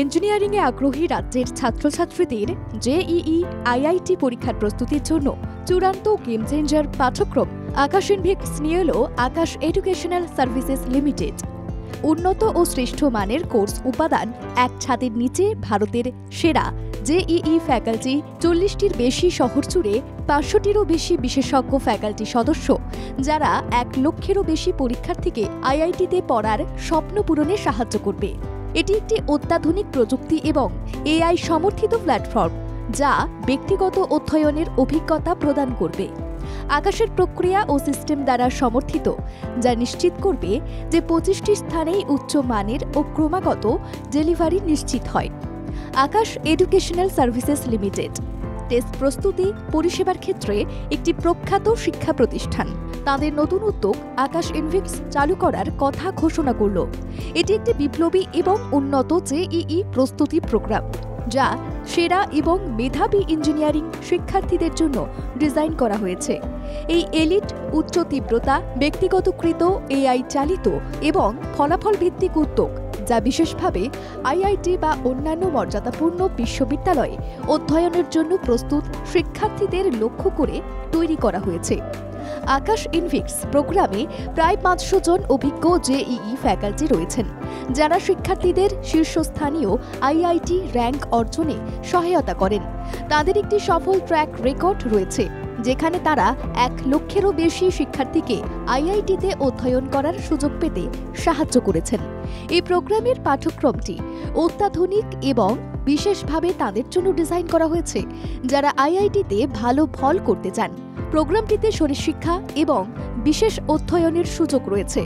ইঞ্জিনিয়ারিংয়ে আগ্রহী রাজ্যের ছাত্রছাত্রীদের জেইই আইআইটি পরীক্ষার প্রস্তুতির জন্য চূড়ান্ত গেম চেঞ্জার পাঠ্যক্রম আকাশ ইনভিক্স নিয়ে এলো আকাশ এডুকেশনাল সার্ভিসেস লিমিটেড। উন্নত ও শ্রেষ্ঠ মানের কোর্স উপাদান, এক ছাদের নিচে ভারতের সেরা জেইই ফ্যাকাল্টি, 40টির বেশি শহর জুড়ে 500টিরও বেশি বিশেষজ্ঞ ফ্যাকাল্টি সদস্য, যারা 1 লক্ষেরও বেশি পরীক্ষার্থীকে আইআইটিতে পড়ার স্বপ্ন পূরণে সাহায্য করবে। এটি একটি অত্যাধুনিক প্রযুক্তি এবং এআই সমর্থিত প্ল্যাটফর্ম, যা ব্যক্তিগত অধ্যয়নের অভিজ্ঞতা প্রদান করবে। আকাশের প্রক্রিয়া ও সিস্টেম দ্বারা সমর্থিত, যা নিশ্চিত করবে যে 25টি স্থানেই উচ্চ মানের ও ক্রমাগত ডেলিভারি নিশ্চিত হয়। আকাশ এডুকেশনাল সার্ভিসেস লিমিটেড টেস্ট প্রস্তুতি পরিষেবার ক্ষেত্রে একটি প্রখ্যাত শিক্ষা প্রতিষ্ঠান তাদের নতুন উদ্যোগ আকাশ ইনভিক্স চালু করার কথা ঘোষণা করল। এটি একটি বিপ্লবী এবং উন্নত জেইই প্রস্তুতি প্রোগ্রাম, যা সেরা এবং মেধাবী ইঞ্জিনিয়ারিং শিক্ষার্থীদের জন্য ডিজাইন করা হয়েছে। এই এলিট, উচ্চ তীব্রতা, ব্যক্তিগতকৃত এআই চালিত এবং ফলাফল ভিত্তিক উদ্যোগ, যা বিশেষভাবে আইআইটি বা অন্যান্য মর্যাদাপূর্ণ বিশ্ববিদ্যালয়ে অধ্যয়নের জন্য প্রস্তুত শিক্ষার্থীদের লক্ষ্য করে তৈরি করা হয়েছে। আকাশ ইনভিক্স প্রোগ্রামে প্রায় 500 জন অভিজ্ঞ জেইই ফ্যাকাল্টি রয়েছেন, যারা শিক্ষার্থীদের শীর্ষস্থানীয় আইআইটি র্যাঙ্ক অর্জনে সহায়তা করেন। তাদের একটি সফল ট্র্যাক রেকর্ড রয়েছে, যেখানে তারা 1 লক্ষেরও বেশি শিক্ষার্থীকে আইআইটিতে অধ্যয়ন করার সুযোগ পেতে সাহায্য করেছেন। এই প্রোগ্রামের পাঠ্যক্রমটি অত্যাধুনিক এবং বিশেষভাবে তাদের জন্য ডিজাইন করা হয়েছে, যারা আইআইটিতে ভালো ফল করতে চান। প্রোগ্রামটিতে শরীরশিক্ষা এবং বিশেষ অধ্যয়নের সুযোগ রয়েছে,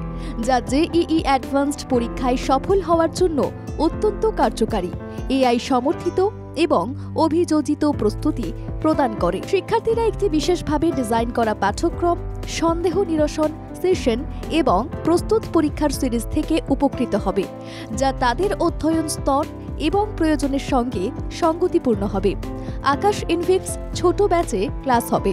যা জেইই অ্যাডভান্সড পরীক্ষায় সফল হওয়ার জন্য অত্যন্ত কার্যকারী। এআই সমর্থিত এবং অভিযোজিত প্রস্তুতি প্রদান করে। শিক্ষার্থীরা একটি বিশেষভাবে ডিজাইন করা পাঠ্যক্রম, সন্দেহ নিরসন সেশন এবং প্রস্তুত পরীক্ষার সিরিজ থেকে উপকৃত হবে, যা তাদের অধ্যয়ন স্তর এবং প্রয়োজনের সঙ্গে সঙ্গতিপূর্ণ হবে। আকাশ ইনভিক্স ছোট ব্যাচে ক্লাস হবে,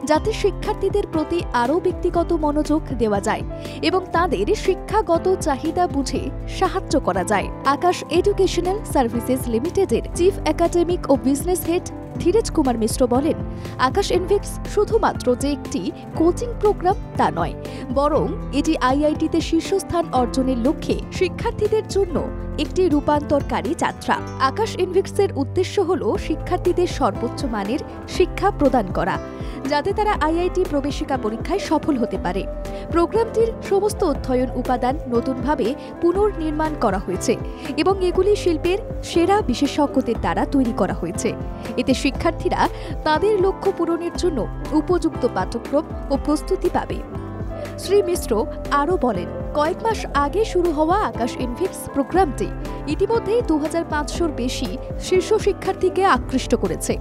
যাতে শিক্ষার্থীদের প্রতি আরও ব্যক্তিগত মনোযোগ দেওয়া যায় এবং তাদের শিক্ষাগত চাহিদা বুঝে সাহায্য করা যায়। আকাশ এডুকেশনাল সার্ভিসেস লিমিটেডের চিফ একাডেমিক ও বিজনেস হেড ধীরেজ কুমার মিশ্র বলেন, আকাশ ইনভিক্স শুধুমাত্র যে একটি কোচিং প্রোগ্রাম তা নয়, বরং এটি আইআইটিতে শীর্ষস্থান অর্জনের লক্ষ্যে শিক্ষার্থীদের জন্য একটি রূপান্তরকারী যাত্রা। আকাশ ইনভিক্সের উদ্দেশ্য হল শিক্ষার্থীদের সর্বোচ্চ মানের শিক্ষা প্রদান করা, যাতে তারা আইআইটি প্রবেশিকা পরীক্ষায় সফল হতে পারে। প্রোগ্রামটির সমস্ত অধ্যয়ন উপাদান নতুনভাবে পুনর্নির্মাণ করা হয়েছে এবং এগুলি শিল্পের সেরা বিশেষজ্ঞদের দ্বারা তৈরি করা হয়েছে। এতে শিক্ষার্থীরা তাদের লক্ষ্য পূরণের জন্য উপযুক্ত পাঠ্যক্রম ও প্রস্তুতি পাবে। শ্রী মিশ্র আরও বলেন, কয়েক মাস আগে শুরু হওয়া আকাশ ইনভিক্স প্রোগ্রামটি ইতিমধ্যেই 2500-র বেশি শীর্ষ শিক্ষার্থীকে আকৃষ্ট করেছে।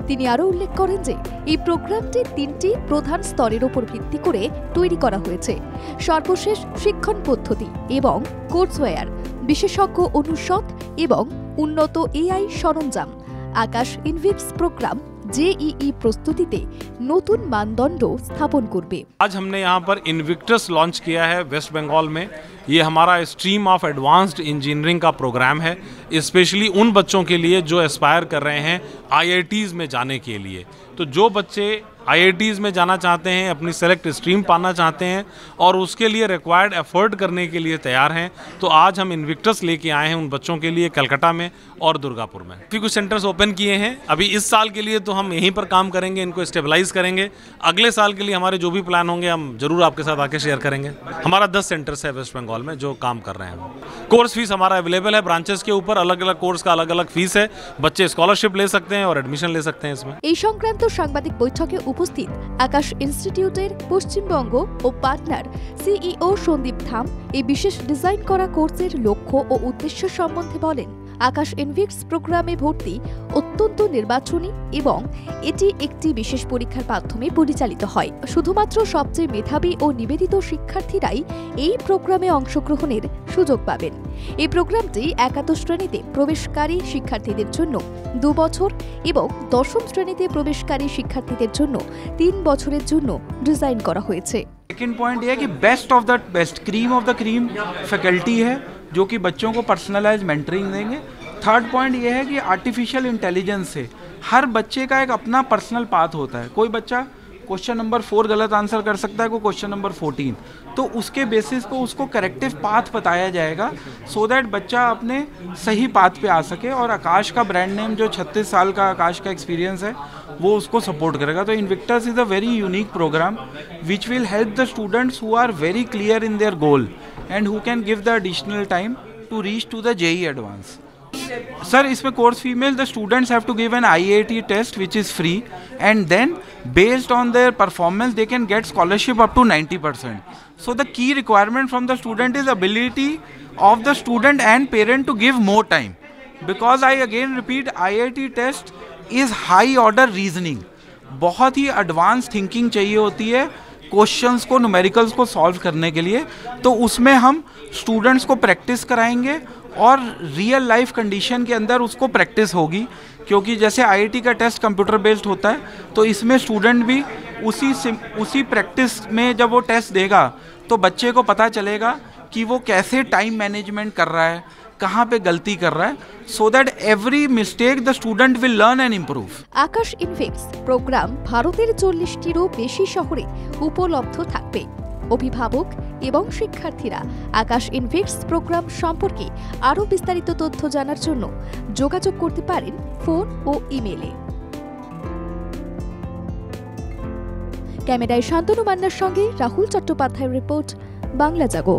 তিনি আরও উল্লেখ করেন যে এই প্রোগ্রামটি 3টি প্রধান স্তরের উপর ভিত্তি করে তৈরি করা হয়েছে: সর্বশেষ শিক্ষণ পদ্ধতি এবং কোর্সওয়্যার, বিশেষজ্ঞ অনুষদ এবং উন্নত এআই সরঞ্জাম। আকাশ ইনভিক্স প্রোগ্রাম जेईई प्रस्तुतिते नतून मानदंड स्थापन करबे। आज हमने यहाँ पर इनविक्टस लॉन्च किया है वेस्ट बंगाल में। ये हमारा स्ट्रीम ऑफ एडवांस्ड इंजीनियरिंग का प्रोग्राम है, स्पेशली उन बच्चों के लिए जो एस्पायर कर रहे हैं आईआईटीज़ में जाने के लिए। तो जो बच्चे आईआईटीज़ में जाना चाहते हैं, अपनी सेलेक्ट स्ट्रीम पाना चाहते हैं और उसके लिए रिक्वायर्ड एफर्ट करने के लिए तैयार हैं, तो आज हम इनविक्टस लेके आए हैं उन बच्चों के लिए कलकत्ता में और दुर्गापुर में। फिर कुछ सेंटर्स ओपन किए हैं अभी इस साल के लिए, तो हम यहीं पर काम करेंगे, इनको स्टेबलाइज करेंगे। अगले साल के लिए हमारे जो भी प्लान होंगे हम जरूर आपके साथ आके शेयर करेंगे। हमारा 10 सेंटर्स है वेस्ट बंगाल में जो काम कर रहे हैं। कोर्स फीस हमारा अवेलेबल है, ब्रांचेस के ऊपर अलग अलग कोर्स का अलग अलग फीस है। बच्चे स्कॉलरशिप ले सकते हैं और एडमिशन ले सकते हैं इसमें। এই সংক্রান্ত সাংবাদিক বৈঠকে উপস্থিত আকাশ ইনস্টিটিউটের পশ্চিমবঙ্গ ও পার্টনার সিইও সন্দীপ ধাম এই বিশেষ ডিজাইন করা কোর্সের লক্ষ্য ও উদ্দেশ্য সম্বন্ধে বলেন। আকাশ ইনভিক্স প্রোগ্রামে ভর্তি অত্যন্ত নির্বাচনী এবং এটি একটি বিশেষ পরীক্ষার মাধ্যমে পরিচালিত হয়। শুধুমাত্র সবচেয়ে মেধাবী ও নিবেদিত শিক্ষার্থীরাই এই প্রোগ্রামে অংশগ্রহণের সুযোগ পাবেন। এই প্রোগ্রামটি একাদশ শ্রেণীতে প্রবেশকারী শিক্ষার্থীদের জন্য 2 বছর এবং দশম শ্রেণীতে প্রবেশকারী শিক্ষার্থীদের জন্য 3 বছরের জন্য ডিজাইন করা হয়েছে। सेकेंड पॉइंट ये है कि best of the cream faculty है जो कि बच्चों को पर्सनलाइज मेंटरिंग देंगे थर्ड पॉइंट ये है कि आर्टिफिशियल इंटेलिजेंस से हर बच्चे का एक अपना पर्सनल पाथ होता है। कोई बच्चा क्वेश्चन नंबर 4 गलत आंसर कर सकता है, कोई क्वेश्चन नंबर 14, तो उसके बेसिस पे उसको करेक्टिव पाथ बताया जाएगा सो दैट बच्चा अपने सही पाथ पे आ सके। और आकाश का ब्रांड नेम जो 36 साल का आकाश का एक्सपीरियंस है वो उसको सपोर्ट करेगा। तो Invictus is a very unique program which will help the students who are very clear in their goal and who can give the additional time to reach to the JEE advance. Sir इसमें course female the students have to give an IIT test which is free and then based on their performance they can get scholarship up to 90%. So the key requirement from the student is ability of the student and parent to give more time, because I again repeat IIT test is high order reasoning. बहुत ही advance thinking चाहिए होती है questions को, numericals को solve करने के लिए। तो उसमें हम स्टूडेंट्स को प्रैक्टिस कराएंगे और रियल लाइफ कंडीशन के अंदर उसको प्रैक्टिस होगी, क्योंकि जैसे IIT का टेस्ट कंप्यूटर बेस्ड होता है तो इसमें स्टूडेंट भी उसी प्रैक्टिस में जब वो टेस्ट देगा तो बच्चे को पता चलेगा कि वो कैसे टाइम मैनेजमेंट कर रहा है, कहाँ पे गलती कर रहा है, so that every mistake the student will learn and improve. Aakash Invictus program ভারতের 40টিরও বেশি শহরে উপলব্ধ থাকবে। অভিভাবক এবং শিক্ষার্থীরা আকাশ ইনফিক্স প্রোগ্রাম সম্পর্কে আরও বিস্তারিত তথ্য জানার জন্য যোগাযোগ করতে পারেন ফোন ও ইমেলে। ক্যামেরায় শান্তনু মান্নার সঙ্গে রাহুল চট্টোপাধ্যায়ের রিপোর্ট, বাংলা জাগো।